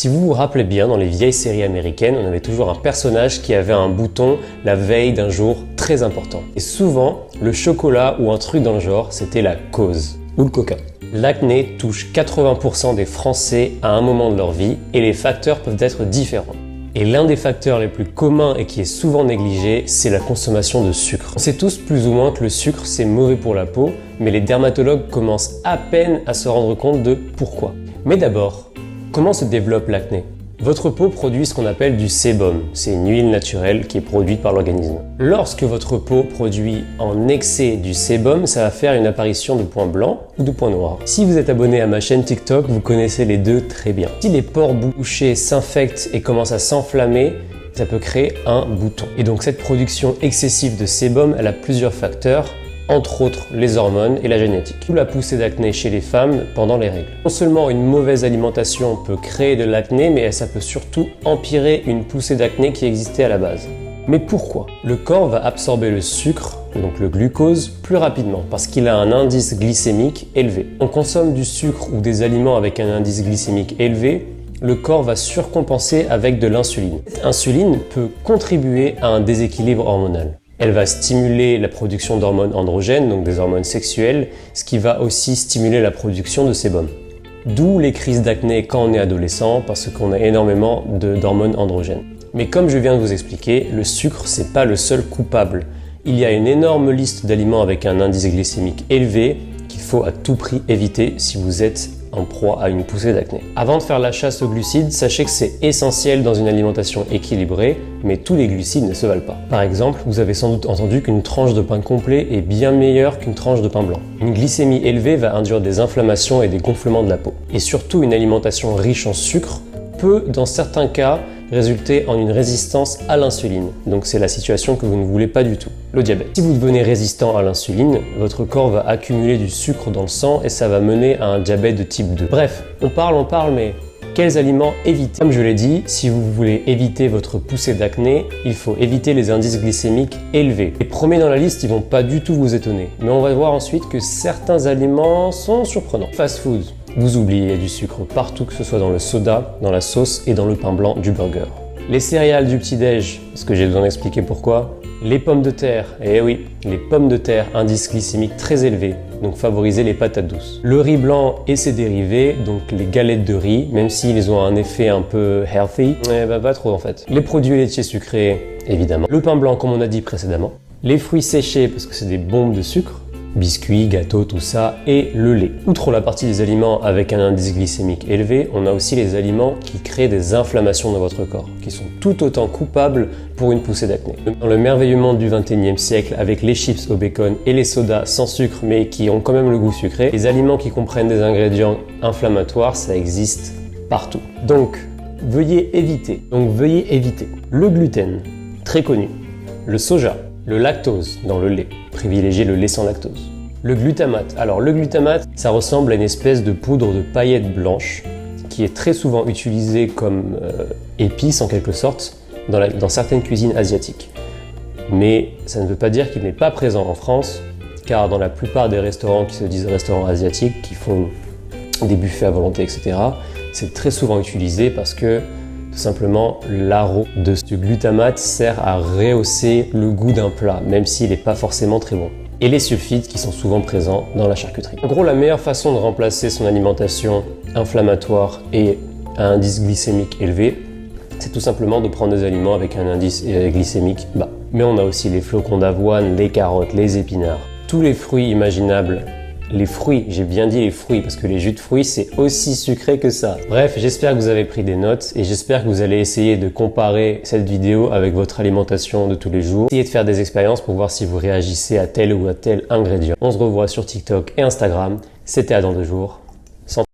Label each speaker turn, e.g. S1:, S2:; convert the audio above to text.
S1: Si vous vous rappelez bien, dans les vieilles séries américaines, on avait toujours un personnage qui avait un bouton la veille d'un jour très important. Et souvent, le chocolat ou un truc dans le genre, c'était la cause, ou le coca. L'acné touche 80% des Français à un moment de leur vie et les facteurs peuvent être différents. Et l'un des facteurs les plus communs et qui est souvent négligé, c'est la consommation de sucre. On sait tous plus ou moins que le sucre c'est mauvais pour la peau, mais les dermatologues commencent à peine à se rendre compte de pourquoi. Mais d'abord, comment se développe l'acné ? Votre peau produit ce qu'on appelle du sébum. C'est une huile naturelle qui est produite par l'organisme. Lorsque votre peau produit en excès du sébum, ça va faire une apparition de points blancs ou de points noirs. Si vous êtes abonné à ma chaîne TikTok, vous connaissez les deux très bien. Si les pores bouchés s'infectent et commencent à s'enflammer, ça peut créer un bouton. Et donc cette production excessive de sébum, elle a plusieurs facteurs, entre autres les hormones et la génétique. Ou la poussée d'acné chez les femmes pendant les règles. Non seulement une mauvaise alimentation peut créer de l'acné, mais ça peut surtout empirer une poussée d'acné qui existait à la base. Mais pourquoi ? Le corps va absorber le sucre, donc le glucose, plus rapidement parce qu'il a un indice glycémique élevé. On consomme du sucre ou des aliments avec un indice glycémique élevé, le corps va surcompenser avec de l'insuline. Cette insuline peut contribuer à un déséquilibre hormonal. Elle va stimuler la production d'hormones androgènes, donc des hormones sexuelles, ce qui va aussi stimuler la production de sébum. D'où les crises d'acné quand on est adolescent, parce qu'on a énormément d'hormones androgènes. Mais comme je viens de vous expliquer, le sucre, c'est pas le seul coupable. Il y a une énorme liste d'aliments avec un indice glycémique élevé qu'il faut à tout prix éviter si vous êtes en proie à une poussée d'acné. Avant de faire la chasse aux glucides, sachez que c'est essentiel dans une alimentation équilibrée, mais tous les glucides ne se valent pas. Par exemple, vous avez sans doute entendu qu'une tranche de pain complet est bien meilleure qu'une tranche de pain blanc. Une glycémie élevée va induire des inflammations et des gonflements de la peau. Et surtout, une alimentation riche en sucre peut, dans certains cas, résulter en une résistance à l'insuline. Donc c'est la situation que vous ne voulez pas du tout, le diabète. Si vous devenez résistant à l'insuline, votre corps va accumuler du sucre dans le sang et ça va mener à un diabète de type 2. Bref, on parle, mais quels aliments éviter ? Comme je l'ai dit, si vous voulez éviter votre poussée d'acné, il faut éviter les indices glycémiques élevés. Les premiers dans la liste, ils vont pas du tout vous étonner, mais on va voir ensuite que certains aliments sont surprenants. Fast food. Vous oubliez du sucre partout, que ce soit dans le soda, dans la sauce et dans le pain blanc du burger. Les céréales du petit-déj, est-ce que j'ai besoin d'expliquer pourquoi ? Les pommes de terre, eh oui, les pommes de terre, indice glycémique très élevé, donc favoriser les patates douces. Le riz blanc et ses dérivés, donc les galettes de riz, même s'ils ont un effet un peu healthy, pas trop en fait. Les produits laitiers sucrés, évidemment. Le pain blanc comme on a dit précédemment. Les fruits séchés parce que c'est des bombes de sucre. Biscuits, gâteaux, tout ça, et le lait. Outre la partie des aliments avec un indice glycémique élevé, on a aussi les aliments qui créent des inflammations dans votre corps, qui sont tout autant coupables pour une poussée d'acné. Dans le merveilleux monde du 21e siècle, avec les chips au bacon et les sodas sans sucre, mais qui ont quand même le goût sucré, les aliments qui comprennent des ingrédients inflammatoires, ça existe partout. Donc, veuillez éviter le gluten, très connu, le soja, le lactose dans le lait, privilégiez le lait sans lactose. Le glutamate, alors le glutamate, ça ressemble à une espèce de poudre de paillettes blanches qui est très souvent utilisée comme épice en quelque sorte dans certaines cuisines asiatiques. Mais ça ne veut pas dire qu'il n'est pas présent en France, car dans la plupart des restaurants qui se disent restaurants asiatiques, qui font des buffets à volonté, etc., c'est très souvent utilisé parce que tout simplement, l'arôme de ce glutamate sert à rehausser le goût d'un plat, même s'il n'est pas forcément très bon. Et les sulfites qui sont souvent présents dans la charcuterie. En gros, la meilleure façon de remplacer son alimentation inflammatoire et à indice glycémique élevé, c'est tout simplement de prendre des aliments avec un indice glycémique bas. Mais on a aussi les flocons d'avoine, les carottes, les épinards, tous les fruits imaginables. Les fruits, j'ai bien dit les fruits parce que les jus de fruits c'est aussi sucré que ça. Bref, j'espère que vous avez pris des notes et j'espère que vous allez essayer de comparer cette vidéo avec votre alimentation de tous les jours. Essayez de faire des expériences pour voir si vous réagissez à tel ou à tel ingrédient. On se revoit sur TikTok et Instagram. C'était à dans 2 jours.